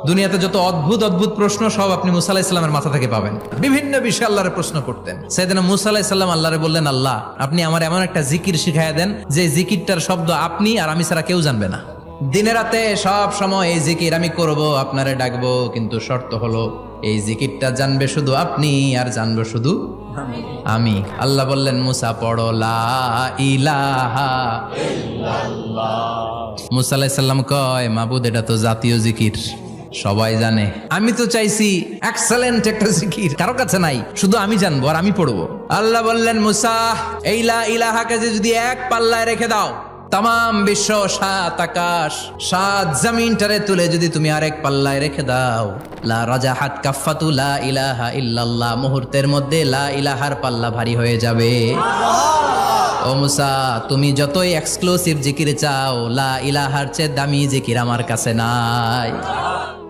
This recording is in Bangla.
দুনিয়াতে যত অদ্ভুত অদ্ভুত প্রশ্ন সব আপনি মুসা আলাইহিস সালামের মাথা থেকে পাবেন। বিভিন্ন বিষয়ে আল্লাহরে প্রশ্ন করতেন। সাইয়েদনা মুসা আলাইহিস সালাম আল্লাহরে বললেন, আল্লাহ আপনি আমার এমন একটা জিকির শিখাইয়া দেন যে জিকিরটার শব্দ আপনি আর আমি ছাড়া কেউ জানবে না। দিনে রাতে সব সময় এই জিকির আমি করব, আপনারে ডাকবো, কিন্তু শর্ত হলো এই জিকিরটা জানবে শুধু আপনি আর জানবো শুধু আমি। আল্লাহ বললেন, মুসা পড়ো লা ইলাহা ইল্লাল্লাহ। মুসা আলাইহিস সালাম কয়, মাবুদ এটা তো জাতীয় জিকির, সবাই জানে। আমি তো চাইছি এক্সেলেন্ট একটা জিকির, কারো কাছে নাই, শুধু আমি জানবো আর আমি পড়বো। আল্লাহ বললেন, মুসা এই লা ইলাহাকে যদি এক পাল্লায় রেখে দাও, তাম বিশ্ব, 7 আকাশ 7 জমিনটারে তুলে যদি তুমি আরেক পাল্লায় রেখে দাও, লা রাজাহাত কাফাতু লা ইলাহা ইল্লাল্লাহ, মুহূর্তের মধ্যে লা ইলাহার পাল্লা ভারী হয়ে যাবে। ও মুসা, তুমি যতই এক্সক্লুসিভ জিকির চাও, লা ইলাহার চেয়ে দামি জিকির আমার কাছে নাই।